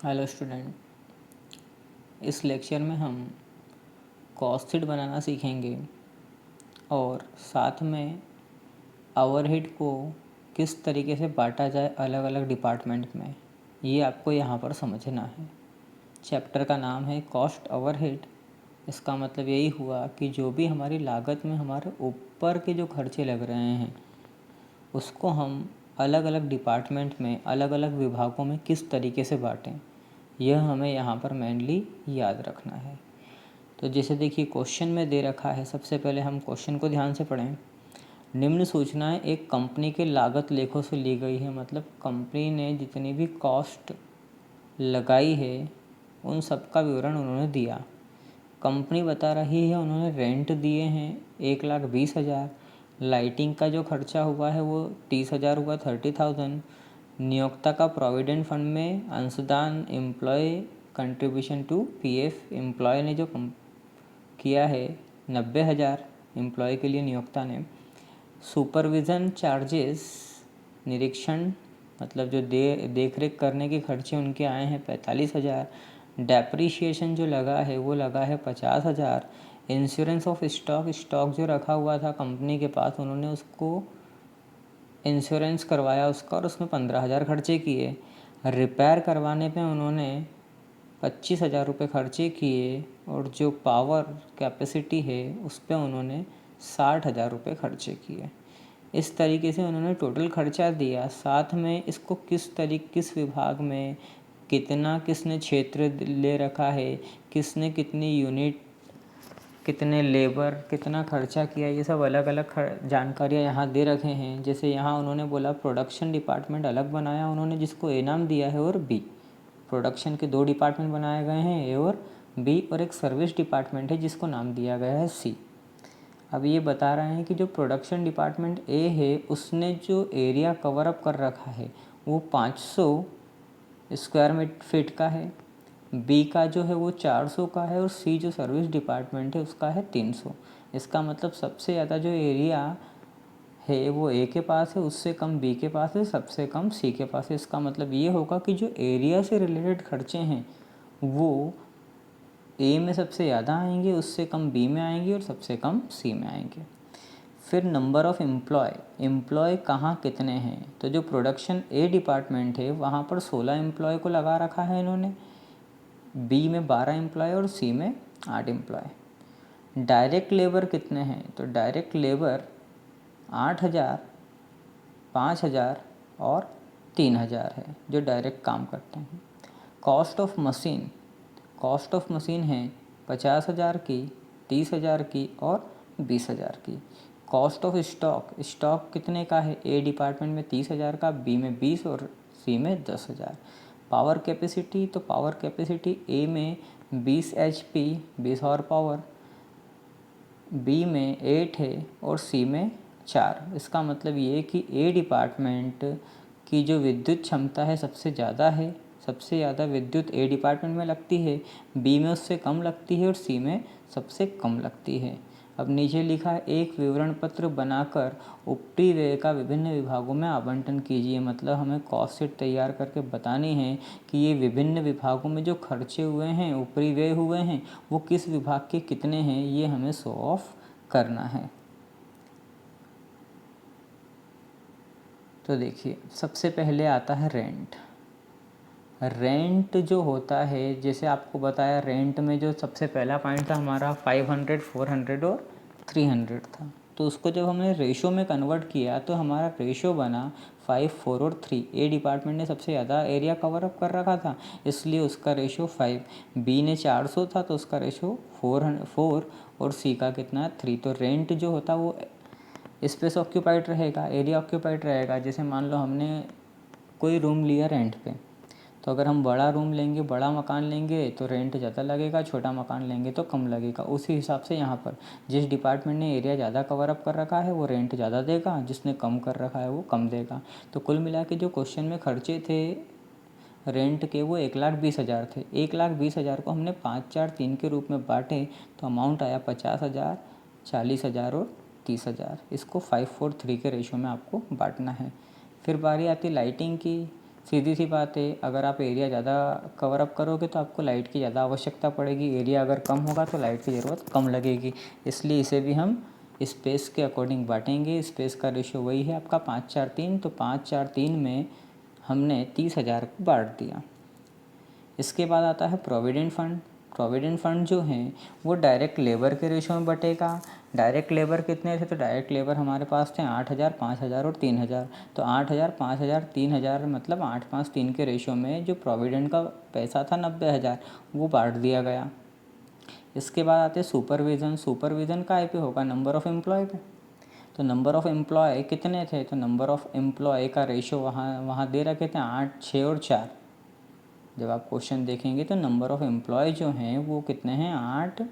Hello student, इस lecture में हम कॉस्ट शीट बनाना सीखेंगे और साथ में ओवरहेड को किस तरीके से बांटा जाए अलग अलग डिपार्टमेंट में, ये आपको यहाँ पर समझना है। चैप्टर का नाम है कॉस्ट ओवरहेड। इसका मतलब यही हुआ कि जो भी हमारी लागत में हमारे ऊपर के जो खर्चे लग रहे हैं उसको हम अलग अलग डिपार्टमेंट में, अलग अलग विभागों में किस तरीके से बांटें, यह हमें यहाँ पर मेनली याद रखना है। तो जैसे देखिए क्वेश्चन में दे रखा है, सबसे पहले हम क्वेश्चन को ध्यान से पढ़ें। निम्न सूचनाएं एक कंपनी के लागत लेखों से ली गई है, मतलब कंपनी ने जितनी भी कॉस्ट लगाई है उन सब का विवरण उन्होंने दिया। कंपनी बता रही है उन्होंने रेंट दिए हैं 1,20,000, लाइटिंग का जो खर्चा हुआ है वो 30,000 हुआ, 30,000। नियोक्ता का प्रोविडेंट फंड में अंशदान, employee contribution to PF, employee ने जो किया है 90,000 एम्प्लॉय के लिए नियोक्ता ने। सुपरविज़न चार्जेस, निरीक्षण मतलब जो देख रेख करने के खर्चे उनके आए हैं 45,000। डेप्रीशिएशन जो लगा है वो लगा है 50,000। इंश्योरेंस ऑफ स्टॉक, स्टॉक जो रखा हुआ था कंपनी के पास उन्होंने उसको इंश्योरेंस करवाया उसका और उसमें 15,000 खर्चे किए। रिपेयर करवाने पे उन्होंने 25,000 रुपये खर्चे किए और जो पावर कैपेसिटी है उस पर उन्होंने 60,000 रुपये खर्चे किए। इस तरीके से उन्होंने टोटल खर्चा दिया। साथ में इसको किस विभाग में कितना किसने क्षेत्र ले रखा है, किसने कितनी यूनिट, कितने लेबर, कितना खर्चा किया, ये सब अलग अलग जानकारियाँ यहाँ दे रखे हैं। जैसे यहाँ उन्होंने बोला प्रोडक्शन डिपार्टमेंट अलग बनाया उन्होंने, जिसको ए नाम दिया है, और बी। प्रोडक्शन के 2 डिपार्टमेंट बनाए गए हैं, ए और बी, और एक सर्विस डिपार्टमेंट है जिसको नाम दिया गया है सी। अब ये बता रहे हैं कि जो प्रोडक्शन डिपार्टमेंट ए है उसने जो एरिया कवर अप कर रखा है वो 500 स्क्वायर फीट का है, बी का जो है वो 400 का है, और सी जो सर्विस डिपार्टमेंट है उसका है 300। इसका मतलब सबसे ज़्यादा जो एरिया है वो ए के पास है, उससे कम बी के पास है, सबसे कम सी के पास है। इसका मतलब ये होगा कि जो एरिया से रिलेटेड खर्चे हैं वो ए में सबसे ज़्यादा आएंगे, उससे कम बी में आएंगे और सबसे कम सी में आएंगे। फिर नंबर ऑफ़ एम्प्लॉय कहाँ कितने हैं, तो जो प्रोडक्शन ए डिपार्टमेंट है वहाँ पर 16 एम्प्लॉय को लगा रखा है इन्होंने, बी में 12 एम्प्लॉय और सी में 8 एम्प्लॉय। डायरेक्ट लेबर कितने हैं, तो डायरेक्ट लेबर 8,000, 5,000 और 3,000 है जो डायरेक्ट काम करते हैं। कॉस्ट ऑफ मशीन है 50,000 की, 30,000 की और 20,000 की। कॉस्ट ऑफ स्टॉक कितने का है, ए डिपार्टमेंट में 30,000 का, बी में 20 और सी में 10,000। पावर कैपेसिटी, तो पावर कैपेसिटी ए में 20 HP 20 हॉर्स पावर, बी में 8 है और सी में 4। इसका मतलब ये कि ए डिपार्टमेंट की जो विद्युत क्षमता है सबसे ज़्यादा है, सबसे ज़्यादा विद्युत ए डिपार्टमेंट में लगती है, बी में उससे कम लगती है और सी में सबसे कम लगती है। अब नीचे लिखा है एक विवरण पत्र बनाकर ऊपरी व्यय का विभिन्न विभागों में आवंटन कीजिए। मतलब हमें कॉस्ट शीट तैयार करके बतानी है कि ये विभिन्न विभागों में जो खर्चे हुए हैं, ऊपरी व्यय हुए हैं, वो किस विभाग के कितने हैं, ये हमें शो ऑफ करना है। तो देखिए सबसे पहले आता है रेंट। रेंट जो होता है, जैसे आपको बताया, रेंट में जो सबसे पहला पॉइंट था हमारा 500, 400 और 300 था। तो उसको जब हमने रेशो में कन्वर्ट किया तो हमारा रेशो बना 5, 4 और 3। ए डिपार्टमेंट ने सबसे ज़्यादा एरिया कवर अप कर रखा था इसलिए उसका रेशो 5, बी ने 400 था तो उसका रेशो 4 और सी का कितना 3। तो रेंट जो होता वो स्पेस ऑक्यूपाइड रहेगा, एरिया ऑक्यूपाइड रहेगा। जैसे मान लो हमने कोई रूम लिया रेंट पे, तो अगर हम बड़ा रूम लेंगे, बड़ा मकान लेंगे तो रेंट ज़्यादा लगेगा, छोटा मकान लेंगे तो कम लगेगा। उसी हिसाब से यहाँ पर जिस डिपार्टमेंट ने एरिया ज़्यादा कवर अप कर रखा है वो रेंट ज़्यादा देगा, जिसने कम कर रखा है वो कम देगा। तो कुल मिला के जो क्वेश्चन में खर्चे थे रेंट के वो 1,20,000 थे। 1,20,000 को हमने 5, 4, 3 के रूप में बांटे तो अमाउंट आया 50,000, 40,000 और 30,000। इसको 5, 4, 3 के रेशो में आपको बांटना है। फिर बारी आती लाइटिंग की। सीधी सी बात है, अगर आप एरिया ज़्यादा कवर अप करोगे तो आपको लाइट की ज़्यादा आवश्यकता पड़ेगी, एरिया अगर कम होगा तो लाइट की ज़रूरत कम लगेगी। इसलिए इसे भी हम स्पेस के अकॉर्डिंग बांटेंगे। स्पेस का रेशियो वही है आपका 5-4-3, तो 5-4-3 में हमने 30,000 को बांट दिया। इसके बाद आता है प्रोविडेंट फंड। प्रोविडेंट फंड जो है वो डायरेक्ट लेबर के रेशो में बटेगा। डायरेक्ट लेबर कितने थे, तो डायरेक्ट लेबर हमारे पास थे 8,000, 5,000 और 3,000। तो 8,000, 5,000, 3,000 मतलब 8-5-3 के रेशो में जो प्रोविडेंट का पैसा था 90,000 वो बांट दिया गया। इसके बाद आते हैं सुपरविज़न। सुपरविज़न का पे होगा नंबर ऑफ़ एम्प्लॉय पे। तो नंबर ऑफ़ एम्प्लॉय कितने थे, तो नंबर ऑफ़ एम्प्लॉय का रेशो वहाँ दे रखे थे 8, 6 और 4। जब आप क्वेश्चन देखेंगे तो नंबर ऑफ़ एम्प्लॉय जो हैं वो कितने हैं, 8,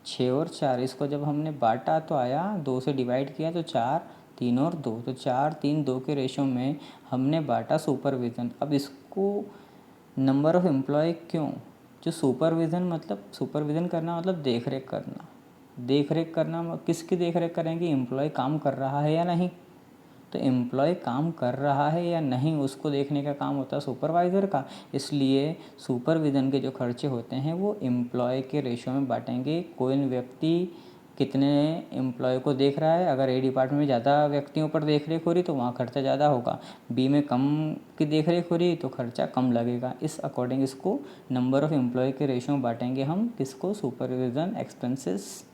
6 और 4। इसको जब हमने बांटा तो आया, 2 से डिवाइड किया तो 4, 3 और 2, तो 4, 3, 2 के रेशो में हमने बांटा सुपरविज़न। अब इसको नंबर ऑफ़ एम्प्लॉय क्यों, जो सुपरविज़न मतलब सुपरविज़न करना मतलब देख रेख करना। देख रेख करना किसकी देख रेख करेंगे, एम्प्लॉय काम कर रहा है या नहीं। तो एम्प्लॉय काम कर रहा है या नहीं उसको देखने का काम होता है सुपरवाइज़र का। इसलिए सुपरविज़न के जो खर्चे होते हैं वो एम्प्लॉय के रेशो में बांटेंगे। कोई व्यक्ति कितने एम्प्लॉय को देख रहा है, अगर ए डिपार्टमेंट में ज़्यादा व्यक्तियों पर देख रेख हो रही तो वहाँ खर्चा ज़्यादा होगा, बी में कम की देख रेख हो रही तो खर्चा कम लगेगा। इस अकॉर्डिंग इसको नंबर ऑफ़ एम्प्लॉय के रेशो में बांटेंगे हम, किसको, सुपरविज़न एक्सपेंसेस।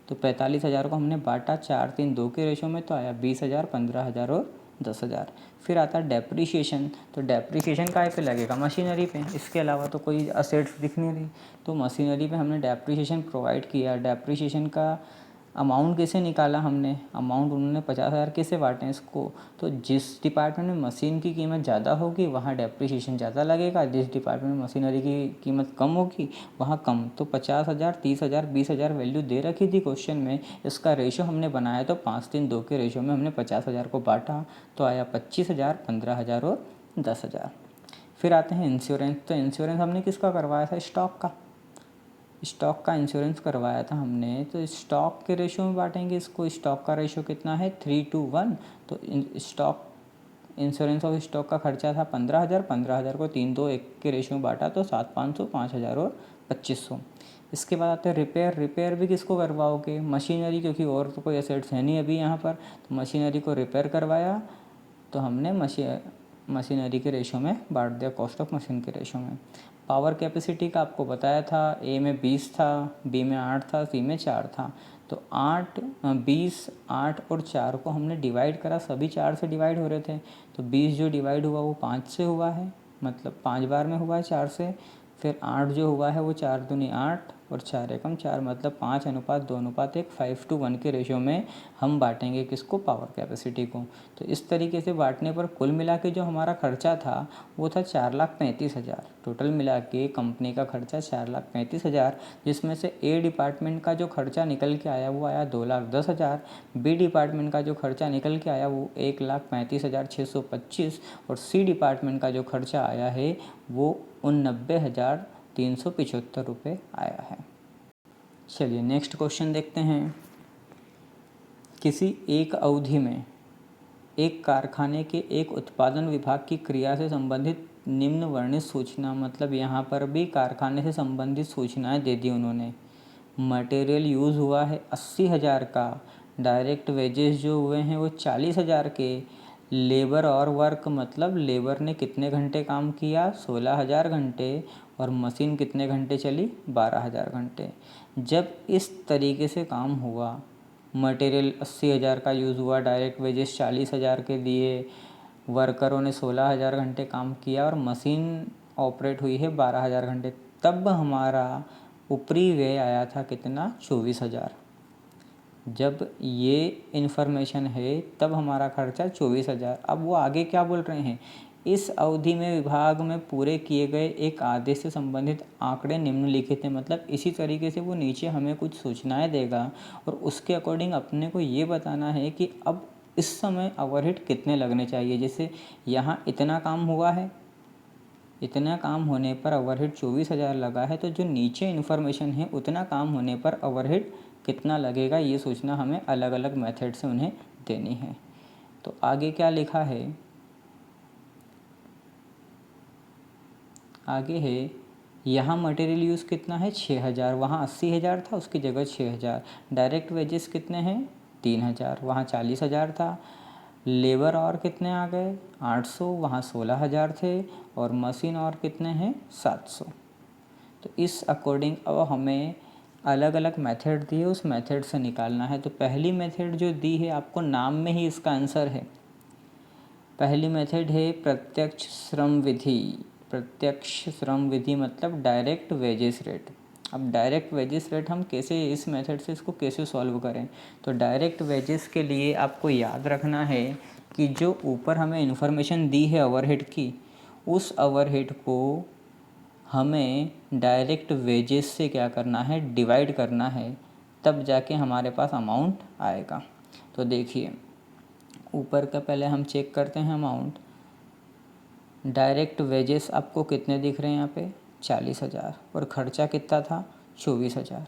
तो 45,000 को हमने बांटा 4-3-2 के रेशो में, तो आया 20,000, 15,000 और 10,000। फिर आता है डेप्रीशिएशन। तो डेप्रीशिएशन काय पे लगेगा, मशीनरी पे। इसके अलावा तो कोई असेट्स दिख नहीं रही, तो मशीनरी पे हमने डेप्रीशिएशन प्रोवाइड किया। डेप्रीशिएशन का अमाउंट कैसे निकाला हमने, अमाउंट उन्होंने 50,000 कैसे बांटे इसको, तो जिस डिपार्टमेंट में मशीन की कीमत ज़्यादा होगी वहाँ डेप्रीशिएशन ज़्यादा लगेगा, जिस डिपार्टमेंट में मशीनरी की कीमत कम होगी वहाँ कम। तो 50,000, 30,000, 20,000 वैल्यू दे रखी थी क्वेश्चन में। इसका रेशो हमने बनाया तो 5-3-2 के रेशो में हमने 50,000 को बांटा, तो आया 25,000, 15,000 और 10,000। फिर आते हैं इंश्योरेंस। तो इंश्योरेंस हमने किसका करवाया था, स्टॉक का। स्टॉक का इंश्योरेंस करवाया था हमने, तो स्टॉक के रेशो में बांटेंगे इसको। स्टॉक का रेशो कितना है, 3:1। तो स्टॉक इंश्योरेंस ऑफ स्टॉक का खर्चा था 15,000। 15,000 को 3-2-1 के रेशो में बांटा तो 7,500, 5,000 और 2,500। इसके बाद आते हैं रिपेयर। रिपेयर भी किसको करवाओगे, मशीनरी, क्योंकि और तो कोई एसेट्स है नहीं अभी यहाँ पर। तो मशीनरी को रिपेयर करवाया तो हमने मशीनरी के रेशो में बांट दिया, कॉस्ट ऑफ मशीन के रेशो में। पावर कैपेसिटी का आपको बताया था, ए में 20 था, बी में 8 था, सी में 4 था। तो 20, 8 और 4 को हमने डिवाइड करा, सभी 4 से डिवाइड हो रहे थे। तो 20 जो डिवाइड हुआ वो 5 से हुआ है, मतलब 5 बार में हुआ है 4 से। फिर 8 जो हुआ है वो 4 दूनी 8 और 4 एकम 4, मतलब 5:2:1, 5:1 के रेशो में हम बांटेंगे किसको, पावर कैपेसिटी को। तो इस तरीके से बांटने पर कुल मिला के जो हमारा खर्चा था वो था 4,35,000। टोटल मिला के कंपनी का खर्चा 4,35,000, जिसमें से ए डिपार्टमेंट का जो खर्चा निकल के आया वो आया 2,10,000। बी डिपार्टमेंट का जो खर्चा निकल के आया वो 1,35,625 और सी डिपार्टमेंट का जो खर्चा आया है वो 90,375 रुपये आया है। चलिए नेक्स्ट क्वेश्चन देखते हैं। किसी एक अवधि में एक कारखाने के एक उत्पादन विभाग की क्रिया से संबंधित निम्न वर्णित सूचना, मतलब यहाँ पर भी कारखाने से संबंधित सूचनाएं दे दी उन्होंने। मटेरियल यूज़ हुआ है 80,000 का, डायरेक्ट वेजेस जो हुए हैं वो 40,000 के, लेबर और वर्क मतलब लेबर ने कितने घंटे काम किया, 16,000 घंटे, और मशीन कितने घंटे चली, 12,000 घंटे। जब इस तरीके से काम हुआ, मटेरियल 80,000 का यूज़ हुआ, डायरेक्ट वेजेस 40,000 के दिए, वर्करों ने 16,000 घंटे काम किया और मशीन ऑपरेट हुई है 12,000 घंटे, तब हमारा ऊपरी व्यय आया था कितना, 24,000। जब ये इन्फॉर्मेशन है तब हमारा खर्चा 24,000। अब वो आगे क्या बोल रहे हैं, इस अवधि में विभाग में पूरे किए गए एक आदेश से संबंधित आंकड़े निम्नलिखित हैं। मतलब इसी तरीके से वो नीचे हमें कुछ सूचनाएं देगा और उसके अकॉर्डिंग अपने को ये बताना है कि अब इस समय ओवरहेड कितने लगने चाहिए। जैसे यहाँ इतना काम हुआ है, इतना काम होने पर ओवरहेड 24,000 लगा है, तो जो नीचे इन्फॉर्मेशन है उतना काम होने पर ओवरहेड कितना लगेगा, ये सूचना हमें अलग अलग मेथड से उन्हें देनी है। तो आगे क्या लिखा है, आगे है, यहाँ मटेरियल यूज़ कितना है 6,000, वहाँ 80,000 था, उसकी जगह 6,000। डायरेक्ट वेजेस कितने हैं 3,000, वहाँ 40,000 था। लेबर और कितने आ गए 800, वहाँ 16,000 थे। और मशीन और कितने हैं 700। तो इस अकॉर्डिंग अब हमें अलग अलग मेथड दी है, उस मेथड से निकालना है। तो पहली मेथड जो दी है आपको नाम में ही इसका आंसर है। पहली मेथड है प्रत्यक्ष श्रम विधि। प्रत्यक्ष श्रम विधि मतलब डायरेक्ट वेजेस रेट। अब डायरेक्ट वेजेस रेट हम कैसे इस मेथड से इसको कैसे सॉल्व करें। तो डायरेक्ट वेजेस के लिए आपको याद रखना है कि जो ऊपर हमें इन्फॉर्मेशन दी है ओवरहेड की, उस ओवरहेड को हमें डायरेक्ट वेजेस से क्या करना है डिवाइड करना है, तब जाके हमारे पास अमाउंट आएगा। तो देखिए ऊपर का पहले हम चेक करते हैं अमाउंट। डायरेक्ट वेजेस आपको कितने दिख रहे हैं यहाँ पे 40,000 और ख़र्चा कितना था 24,000।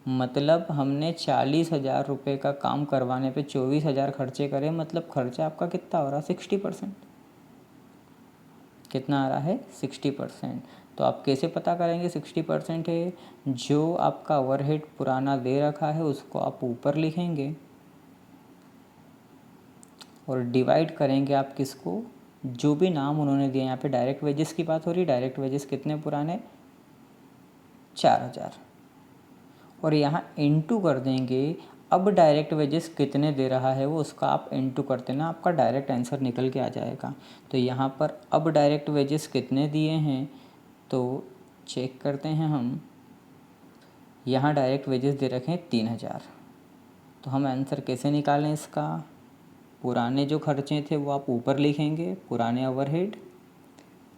मतलब हमने 40,000 रुपये का काम करवाने पे 24,000 खर्चे करे, मतलब खर्चा आपका कितना हो रहा है 60%। कितना आ रहा है 60%। तो आप कैसे पता करेंगे 60% है, जो आपका ओवरहेड पुराना दे रखा है उसको आप ऊपर लिखेंगे और डिवाइड करेंगे आप किसको, जो भी नाम उन्होंने दिया। यहाँ पे डायरेक्ट वेजेस की बात हो रही, डायरेक्ट वेजेस कितने पुराने 4,000, और यहाँ इनटू कर देंगे। अब डायरेक्ट वेजेस कितने दे रहा है वो उसका आप इनटू करते ना, आपका डायरेक्ट आंसर निकल के आ जाएगा। तो यहाँ पर अब डायरेक्ट वेजेस कितने दिए हैं तो चेक करते हैं हम। यहाँ डायरेक्ट वेजेस दे रखे हैं 3,000। तो हम आंसर कैसे निकालें इसका, पुराने जो खर्चे थे वो आप ऊपर लिखेंगे, पुराने ओवरहेड,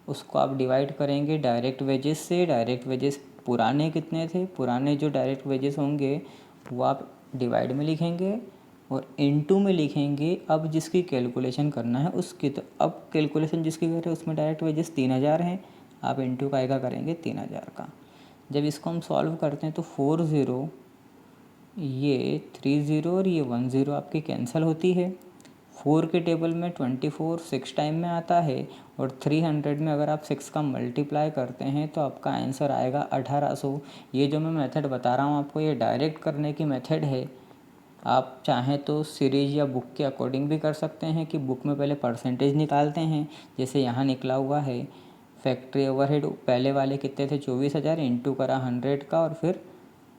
उसको आप डिवाइड करेंगे डायरेक्ट वेजेस से। डायरेक्ट वेजेस पुराने कितने थे, पुराने जो डायरेक्ट वेजेस होंगे वो आप डिवाइड में लिखेंगे और इनटू में लिखेंगे। अब जिसकी कैलकुलेशन करना है उसकी, तो अब कैलकुलेशन जिसकी कर रहे हैं उसमें डायरेक्ट वेजेस 3,000 हैं, आप इनटू का करेंगे 3,000 का। जब इसको हम सॉल्व करते हैं तो 40, ये 30 और ये 10 आपकी कैंसिल होती है। 4 के टेबल में 24 6 टाइम में आता है और 300 में अगर आप 6 का मल्टीप्लाई करते हैं तो आपका आंसर आएगा 1800। ये जो मैं मेथड बता रहा हूँ आपको, ये डायरेक्ट करने की मेथड है। आप चाहें तो सीरीज या बुक के अकॉर्डिंग भी कर सकते हैं कि बुक में पहले परसेंटेज निकालते हैं, जैसे यहाँ निकला हुआ है फैक्ट्री ओवरहेड पहले वाले कितने थे 24,000, इंटू करा 100 का और फिर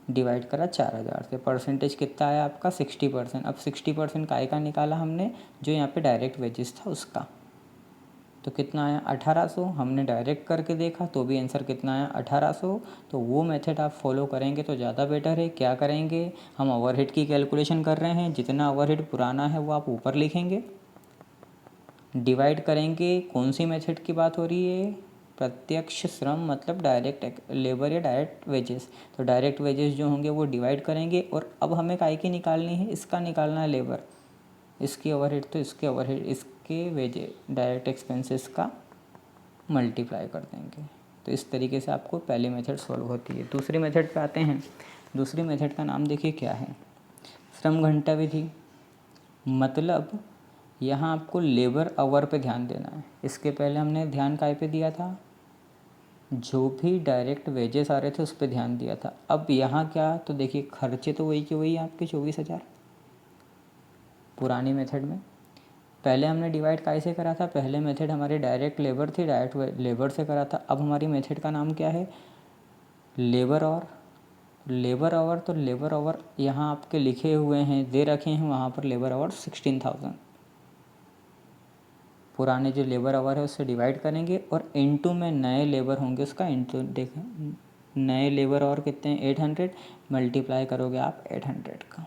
डिवाइड करा 4,000 से। परसेंटेज कितना आया आपका 60%। अब 60% काय का निकाला हमने, जो यहाँ पे डायरेक्ट वेजेस था उसका। तो कितना आया 1800। हमने डायरेक्ट करके देखा तो भी आंसर कितना आया 1800। तो वो मेथड आप फॉलो करेंगे तो ज़्यादा बेटर है। क्या करेंगे, हम ओवरहेड की कैलकुलेशन कर रहे हैं, जितना ओवरहेड पुराना है वो आप ऊपर लिखेंगे, डिवाइड करेंगे। कौन सी मेथड की बात हो रही है, प्रत्यक्ष श्रम मतलब डायरेक्ट लेबर या डायरेक्ट वेजेस। तो डायरेक्ट वेजेस जो होंगे वो डिवाइड करेंगे। और अब हमें काय की निकालनी है, इसका निकालना है लेबर, इसकी ओवरहेड तो इसके ओवरहेड, इसके वेजे डायरेक्ट एक्सपेंसेस का मल्टीप्लाई कर देंगे। तो इस तरीके से आपको पहली मेथड सॉल्व होती है। दूसरी मेथड पे आते हैं। दूसरी मेथड का नाम देखिए क्या है, श्रम घंटा विधि। मतलब यहाँ आपको लेबर आवर पे ध्यान देना है। इसके पहले हमने ध्यान काय पे दिया था, जो भी डायरेक्ट वेजेस आ रहे थे उस पर ध्यान दिया था। अब यहाँ क्या, तो देखिए खर्चे तो वही के वही आपके 24,000 पुरानी मेथड में। पहले हमने डिवाइड काय से करा था, पहले मेथड हमारी डायरेक्ट लेबर थी, डायरेक्ट लेबर से करा था। अब हमारी मेथड का नाम क्या है, लेबर और लेबर आवर। तो लेबर आवर यहाँ आपके लिखे हुए हैं, दे रखे हैं, वहाँ पर लेबर आवर 16,000 पुराने जो लेबर आवर है उससे डिवाइड करेंगे और इनटू में नए लेबर होंगे उसका इनटू। देखें नए लेबर आवर कितने हैं 800, मल्टीप्लाई करोगे आप 800 का।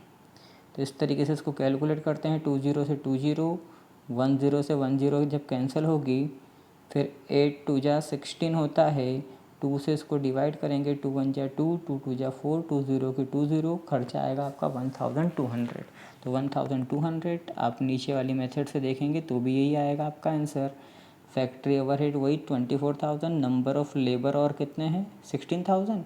तो इस तरीके से इसको कैलकुलेट करते हैं। 20 से 20, 10 से 10 जब कैंसिल होगी, फिर 8 2 जा 16 होता है, 2 से इसको डिवाइड करेंगे, 2 1 जा 2, 2 2 जा 4, 2 0 की 2 0, खर्चा आएगा आपका 1200। तो 1200 आप नीचे वाली मेथड से देखेंगे तो भी यही आएगा आपका आंसर। फैक्ट्री ओवरहेड वही 24,000, नंबर ऑफ़ लेबर और कितने हैं 16,000।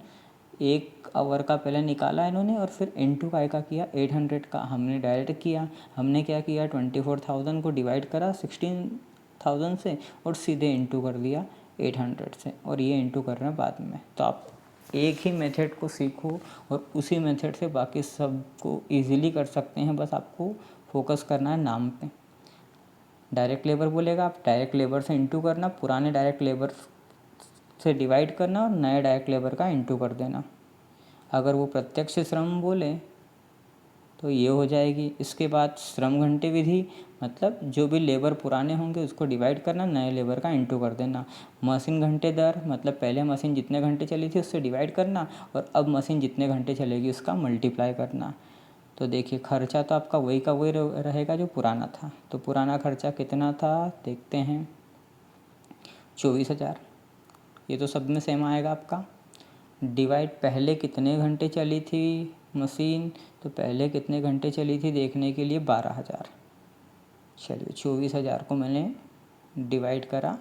एक आवर का पहले निकाला इन्होंने और फिर इनटू का किया 800 का। हमने डायरेक्ट किया, हमने क्या किया 24,000 को डिवाइड करा 16,000 से और सीधे इनटू कर दिया 800 से, और ये इंटू कर रहे हैं बाद में। तो आप एक ही मेथड को सीखो और उसी मेथड से बाकी सब को ईजिली कर सकते हैं। बस आपको फोकस करना है नाम पे। डायरेक्ट लेबर बोलेगा, आप डायरेक्ट लेबर से इंटू करना, पुराने डायरेक्ट लेबर से डिवाइड करना और नए डायरेक्ट लेबर का इंटू कर देना। अगर वो प्रत्यक्ष श्रम बोले तो ये हो जाएगी। इसके बाद श्रम घंटे विधि, मतलब जो भी लेबर पुराने होंगे उसको डिवाइड करना, नए लेबर का इंटू कर देना। मशीन घंटे दर, मतलब पहले मशीन जितने घंटे चली थी उससे डिवाइड करना और अब मशीन जितने घंटे चलेगी उसका मल्टीप्लाई करना। तो देखिए खर्चा तो आपका वही का वही रहेगा जो पुराना था। तो पुराना खर्चा कितना था देखते हैं, 24,000। ये तो सब में सेम आएगा आपका। डिवाइड पहले कितने घंटे चली थी मशीन, तो पहले कितने घंटे चली थी देखने के लिए 12,000। चलिए 24,000 को मैंने डिवाइड करा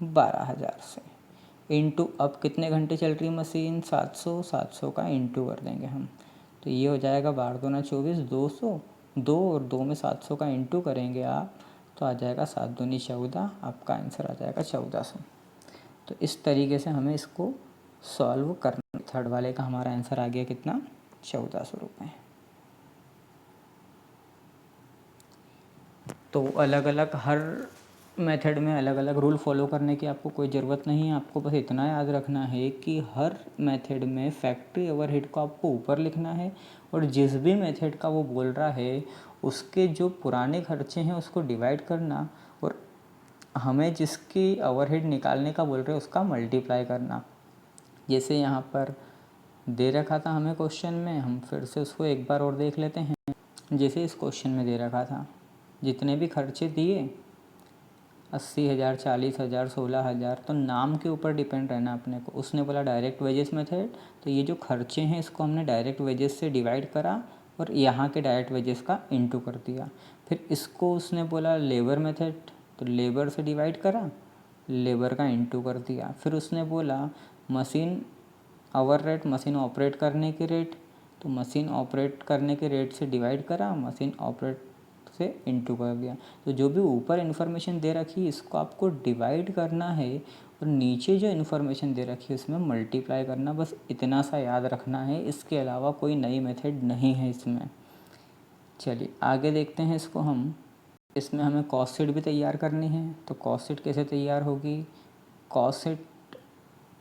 12,000 से, इंटू अब कितने घंटे चल रही मशीन, 700। 700 का इंटू कर देंगे हम, तो ये हो जाएगा 12 दूना 24, 200, 2 और 2 में 700 का इंटू करेंगे आप तो आ जाएगा 7 दूनी 14। आपका आंसर आ जाएगा 1400। तो इस तरीके से हमें इसको सॉल्व करना। थर्ड वाले का हमारा आंसर आ गया कितना, 1400 रुपये। तो अलग अलग हर मेथड में अलग अलग रूल फॉलो करने की आपको कोई ज़रूरत नहीं है। आपको बस इतना याद रखना है कि हर मेथड में फैक्ट्री ओवरहेड को आपको ऊपर लिखना है और जिस भी मेथड का वो बोल रहा है उसके जो पुराने खर्चे हैं उसको डिवाइड करना और हमें जिसकी ओवरहेड निकालने का बोल रहे हैं उसका मल्टीप्लाई करना। जैसे यहाँ पर दे रखा था हमें क्वेश्चन में, हम फिर से उसको एक बार और देख लेते हैं। जैसे इस क्वेश्चन में दे रखा था जितने भी खर्चे दिए 80,000, 40,000, 16,000, तो नाम के ऊपर डिपेंड रहना अपने को। उसने बोला डायरेक्ट वेजेस मेथड, तो ये जो खर्चे हैं इसको हमने डायरेक्ट वेजेस से डिवाइड करा और यहाँ के डायरेक्ट वेजेस का इंटू कर दिया। फिर इसको उसने बोला लेबर मेथड, तो लेबर से डिवाइड करा, लेबर का इंटू कर दिया। फिर उसने बोला machine hour rate, machine operate करने के रेट, तो मशीन ऑपरेट करने के रेट से डिवाइड करा, मशीन ऑपरेट से इंटू कर दिया। तो जो भी ऊपर इन्फॉर्मेशन दे रखी है इसको आपको डिवाइड करना है और नीचे जो इन्फॉर्मेशन दे रखी है उसमें मल्टीप्लाई करना। बस इतना सा याद रखना है, इसके अलावा कोई नई मेथड नहीं है इसमें। चलिए आगे देखते हैं इसको हम। इसमें हमें कॉस्ट शीट भी तैयार करनी है। तो कॉस्ट शीट कैसे तैयार होगी, कॉस्ट शीट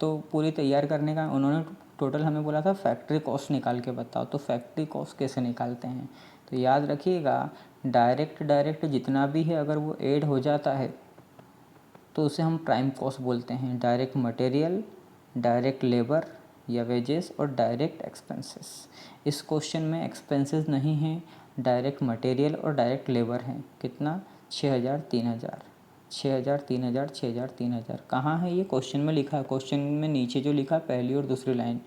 तो पूरी तैयार करने का उन्होंने टोटल हमें बोला था फैक्ट्री कॉस्ट निकाल के बताओ। तो फैक्ट्री कॉस्ट कैसे निकालते हैं, तो याद रखिएगा डायरेक्ट जितना भी है अगर वो ऐड हो जाता है तो उसे हम प्राइम कॉस्ट बोलते हैं। डायरेक्ट मटेरियल, डायरेक्ट लेबर या वेजेस और डायरेक्ट एक्सपेंसेस। इस क्वेश्चन में एक्सपेंसेस नहीं है, डायरेक्ट मटेरियल और डायरेक्ट लेबर हैं। कितना, 6,000, 3,000, 6,000, 3,000, 6,000, 3,000। कहाँ है ये क्वेश्चन में लिखा है, क्वेश्चन में नीचे जो लिखा पहली और दूसरी लाइन।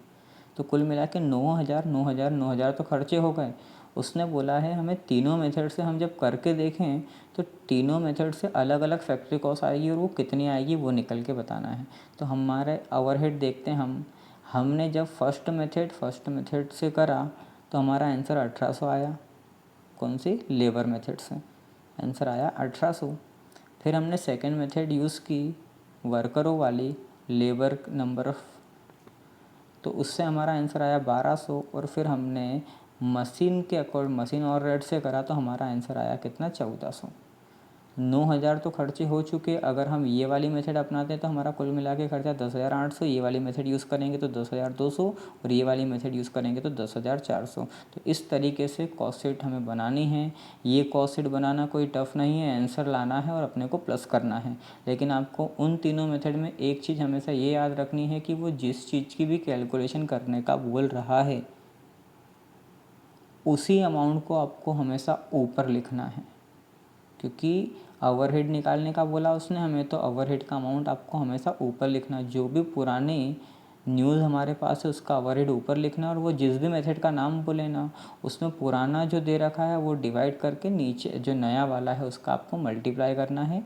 तो कुल मिला के 9,000, 9,000, 9,000 तो खर्चे हो गए। उसने बोला है हमें तीनों मेथड से हम जब करके देखें तो तीनों मेथड से अलग अलग फैक्ट्री कॉस्ट आएगी और वो कितनी आएगी वो निकल के बताना है। तो हमारे ओवरहेड देखते हैं हमने जब फर्स्ट मेथड से करा तो हमारा आंसर 1,800 आया। कौन सी, लेबर मेथड से आंसर आया 1,800। फिर हमने सेकंड मेथड यूज़ की वर्करों वाली, लेबर नंबर ऑफ, तो उससे हमारा आंसर आया 1,200। और फिर हमने मशीन के अकॉर्डिंग मशीन और रेट से करा तो हमारा आंसर आया कितना, 1,400। 9,000 तो खर्चे हो चुके। अगर हम ये वाली मेथड अपनाते हैं तो हमारा कुल मिला के खर्चा 10,800। ये वाली मेथड यूज़ करेंगे तो 10,200 और ये वाली मेथड यूज़ करेंगे तो 10,400। तो इस तरीके से कॉस्ट शीट हमें बनानी है। ये कॉस्ट शीट बनाना कोई टफ़ नहीं है, आंसर लाना है और अपने को प्लस करना है। लेकिन आपको उन तीनों मेथड में एक चीज़ हमेशा ये याद रखनी है कि वो जिस चीज़ की भी कैलकुलेशन करने का बोल रहा है उसी अमाउंट को आपको हमेशा ऊपर लिखना है। क्योंकि ओवरहेड निकालने का बोला उसने हमें, तो ओवरहेड का अमाउंट आपको हमेशा ऊपर लिखना। जो भी पुरानी न्यूज़ हमारे पास है उसका ओवरहेड ऊपर लिखना और वो जिस भी मेथड का नाम बोले ना उसमें पुराना जो दे रखा है वो डिवाइड करके नीचे जो नया वाला है उसका आपको मल्टीप्लाई करना है